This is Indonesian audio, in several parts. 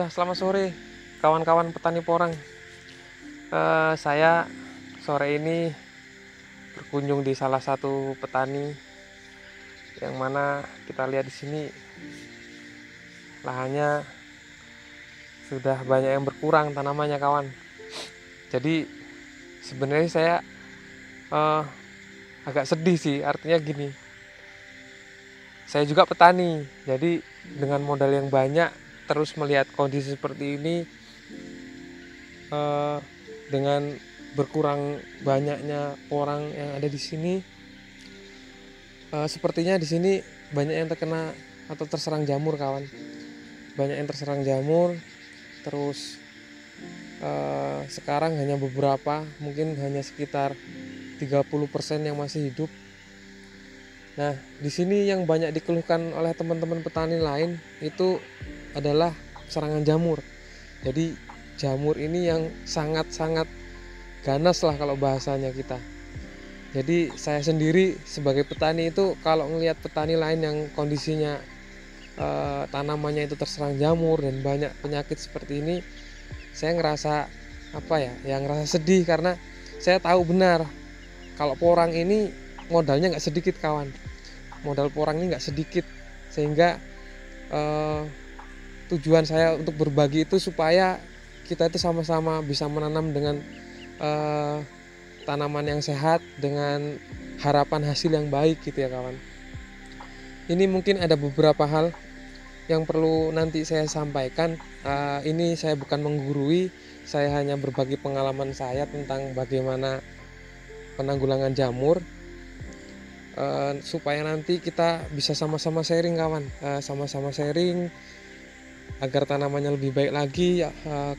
Selamat sore kawan-kawan petani porang. Saya sore ini berkunjung di salah satu petani yang mana kita lihat di sini lahannya sudah banyak yang berkurang tanamannya kawan. Jadi sebenarnya saya agak sedih sih, artinya gini. Saya juga petani, jadi dengan modal yang banyak terus melihat kondisi seperti ini, dengan berkurang banyaknya orang yang ada di sini, sepertinya di sini banyak yang terkena atau terserang jamur kawan. Banyak yang terserang jamur, terus sekarang hanya beberapa, mungkin hanya sekitar 30% yang masih hidup. Nah, di sini yang banyak dikeluhkan oleh teman-teman petani lain itu adalah serangan jamur. Jadi jamur ini yang sangat-sangat ganas lah kalau bahasanya kita. Jadi saya sendiri sebagai petani itu kalau ngelihat petani lain yang kondisinya tanamannya itu terserang jamur dan banyak penyakit seperti ini, saya ngerasa ngerasa sedih karena saya tahu benar kalau porang ini modalnya nggak sedikit kawan. Modal porang ini nggak sedikit, sehingga tujuan saya untuk berbagi itu supaya kita itu sama-sama bisa menanam dengan tanaman yang sehat dengan harapan hasil yang baik gitu ya kawan. Ini mungkin ada beberapa hal yang perlu nanti saya sampaikan. Ini saya bukan menggurui, saya hanya berbagi pengalaman saya tentang bagaimana penanggulangan jamur, supaya nanti kita bisa sama-sama sharing kawan, sama-sama sharing agar tanamannya lebih baik lagi,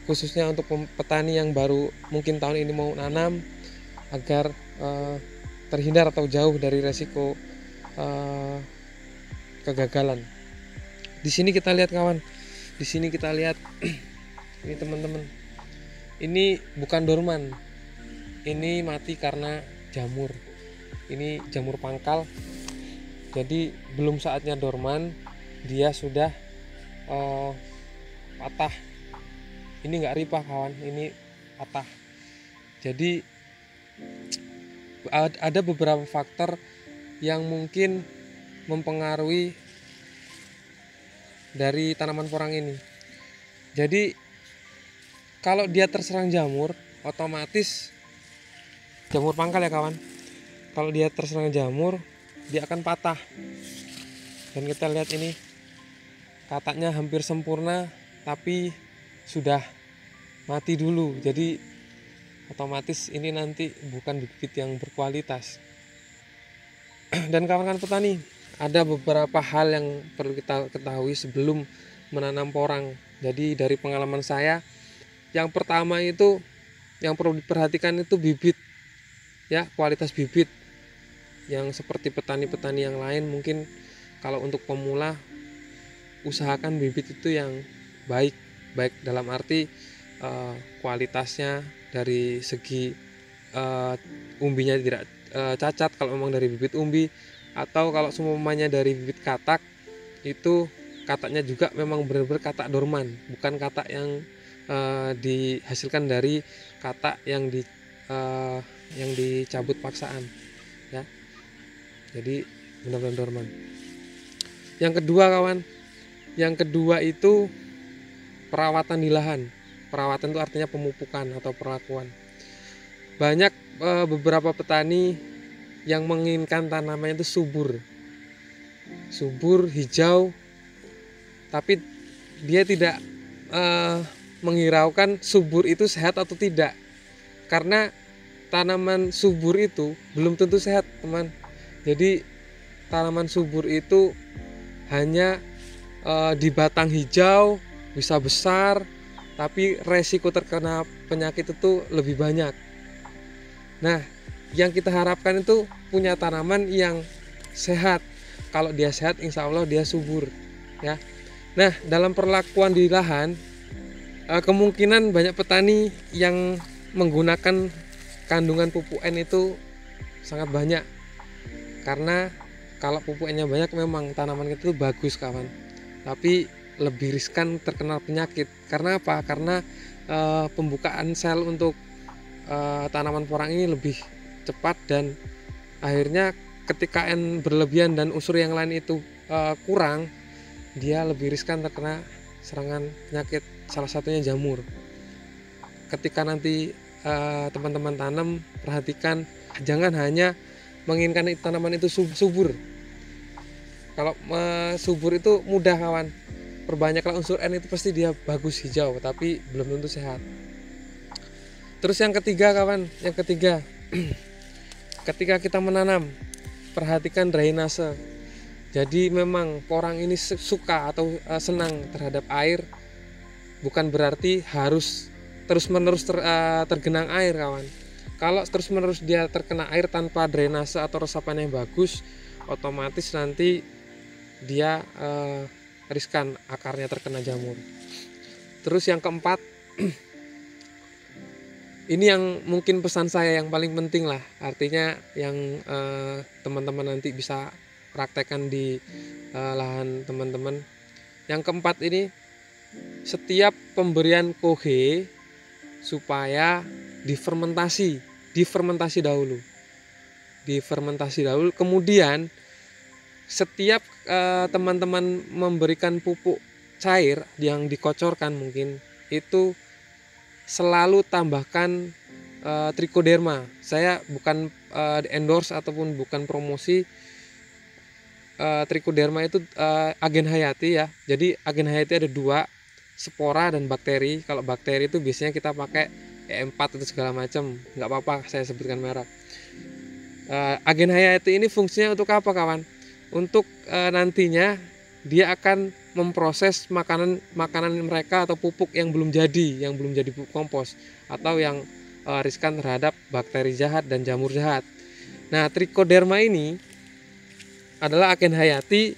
khususnya untuk petani yang baru mungkin tahun ini mau nanam, agar terhindar atau jauh dari resiko kegagalan. Di sini kita lihat kawan, di sini kita lihat ini teman-teman, ini bukan dorman, ini mati karena jamur. Ini jamur pangkal, jadi belum saatnya dorman, dia sudah patah. Ini nggak ripah kawan, ini patah. Jadi ada beberapa faktor yang mungkin mempengaruhi dari tanaman porang ini. Jadi kalau dia terserang jamur, otomatis jamur pangkal ya kawan, kalau dia terserang jamur dia akan patah. Dan kita lihat ini kataknya hampir sempurna tapi sudah mati dulu. Jadi otomatis ini nanti bukan bibit yang berkualitas. Dan kawan-kawan petani, ada beberapa hal yang perlu kita ketahui sebelum menanam porang. Jadi dari pengalaman saya, yang pertama itu yang perlu diperhatikan itu bibit ya, kualitas bibit. Yang seperti petani-petani yang lain, mungkin kalau untuk pemula usahakan bibit itu yang baik dalam arti kualitasnya dari segi umbinya tidak cacat kalau memang dari bibit umbi, atau kalau semuanya dari bibit katak, itu kataknya juga memang benar-benar katak dorman, bukan katak yang dihasilkan dari katak yang dicabut paksaan ya. Jadi benar-benar dorman. Yang kedua kawan, yang kedua itu perawatan di lahan. Perawatan itu artinya pemupukan atau perlakuan. Banyak beberapa petani yang menginginkan tanamannya itu subur, hijau, tapi dia tidak menghiraukan subur itu sehat atau tidak. Karena tanaman subur itu belum tentu sehat teman. Jadi tanaman subur itu hanya di batang hijau bisa besar, tapi resiko terkena penyakit itu lebih banyak. Nah, yang kita harapkan itu punya tanaman yang sehat. Kalau dia sehat, insya Allah dia subur ya. Nah, dalam perlakuan di lahan, kemungkinan banyak petani yang menggunakan kandungan pupuk N itu sangat banyak. Karena kalau pupuk N-nya banyak memang tanaman itu bagus kawan. Tapi lebih riskan terkena penyakit. Karena apa? Karena pembukaan sel untuk tanaman porang ini lebih cepat, dan akhirnya ketika N berlebihan dan unsur yang lain itu kurang, dia lebih riskan terkena serangan penyakit, salah satunya jamur. Ketika nanti teman-teman tanam, perhatikan jangan hanya menginginkan tanaman itu subur. Kalau subur itu mudah kawan, perbanyaklah unsur N itu pasti dia bagus hijau, tapi belum tentu sehat. Terus yang ketiga kawan, ketika kita menanam, perhatikan drainase. Jadi memang porang ini suka atau senang terhadap air, bukan berarti harus terus-menerus tergenang air kawan. Kalau terus-menerus dia terkena air tanpa drainase atau resapan yang bagus, otomatis nanti dia riskan akarnya terkena jamur. Terus yang keempat, ini yang mungkin pesan saya yang paling penting lah, artinya yang teman-teman nanti bisa praktekkan di lahan teman-teman. Yang keempat ini, setiap pemberian kohe supaya difermentasi dahulu, kemudian setiap teman-teman memberikan pupuk cair yang dikocorkan, mungkin itu selalu tambahkan trichoderma. Saya bukan endorse ataupun bukan promosi. Trichoderma itu agen hayati ya. Jadi agen hayati ada dua, spora dan bakteri. Kalau bakteri itu biasanya kita pakai E4 itu segala macam, nggak apa-apa saya sebutkan merek. Agen hayati ini fungsinya untuk apa kawan? Untuk nantinya dia akan memproses makanan mereka atau pupuk yang belum jadi pupuk kompos, atau yang riskan terhadap bakteri jahat dan jamur jahat. Nah, trichoderma ini adalah agen hayati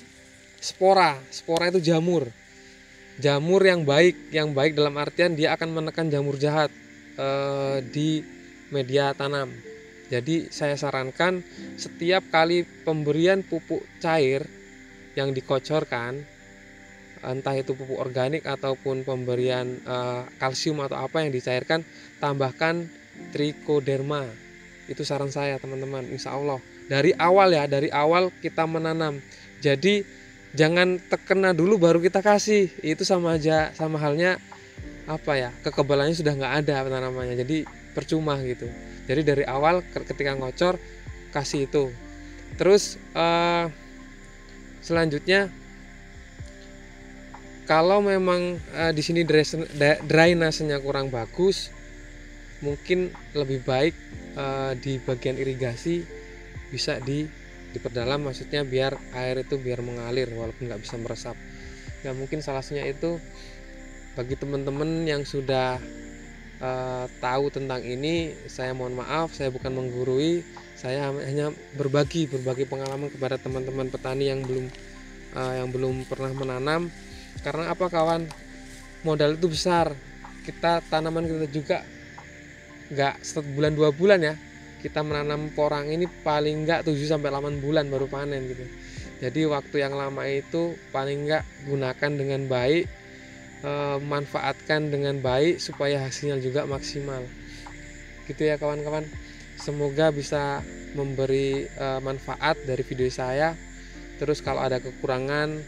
spora. Spora itu jamur yang baik dalam artian dia akan menekan jamur jahat di media tanam. Jadi saya sarankan setiap kali pemberian pupuk cair yang dikocorkan, entah itu pupuk organik ataupun pemberian kalsium atau apa yang dicairkan, tambahkan trichoderma. Itu saran saya teman-teman, insya Allah dari awal kita menanam. Jadi jangan terkena dulu baru kita kasih, itu sama halnya kekebalannya sudah nggak ada tanamannya, jadi percuma gitu. Jadi dari awal ketika ngocor kasih itu. Terus selanjutnya, kalau memang di sini drainasenya kurang bagus, mungkin lebih baik di bagian irigasi bisa diperdalam, maksudnya biar air itu biar mengalir walaupun nggak bisa meresap. Ya mungkin salah satunya itu. Bagi teman-teman yang sudah tahu tentang ini, saya mohon maaf, saya bukan menggurui, saya hanya berbagi pengalaman kepada teman-teman petani yang belum pernah menanam. Karena apa kawan, modal itu besar. Tanaman kita juga nggak 1 bulan 2 bulan ya, kita menanam porang ini paling nggak 7-8 bulan baru panen gitu. Jadi waktu yang lama itu paling nggak gunakan dengan baik, manfaatkan dengan baik supaya hasilnya juga maksimal gitu ya kawan-kawan. Semoga bisa memberi manfaat dari video saya. Terus kalau ada kekurangan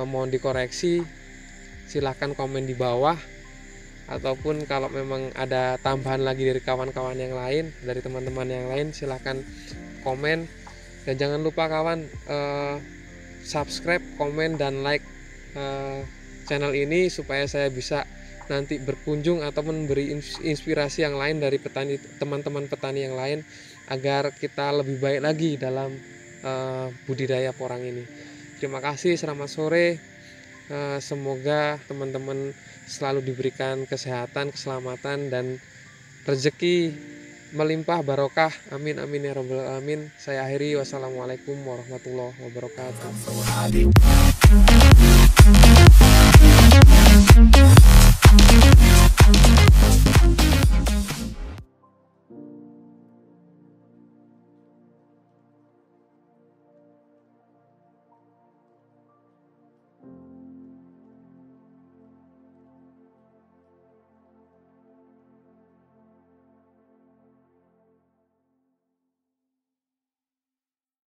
mohon dikoreksi, silahkan komen di bawah, ataupun kalau memang ada tambahan lagi dari kawan-kawan yang lain, dari teman-teman yang lain, silahkan komen. Dan jangan lupa kawan, subscribe, komen, dan like channel ini supaya saya bisa nanti berkunjung ataupun memberi inspirasi yang lain dari teman-teman petani yang lain, agar kita lebih baik lagi dalam budidaya porang ini. Terima kasih, selamat sore. Semoga teman-teman selalu diberikan kesehatan, keselamatan, dan rezeki melimpah barokah. Amin amin ya rabbal alamin. Saya akhiri, wassalamualaikum warahmatullahi wabarakatuh.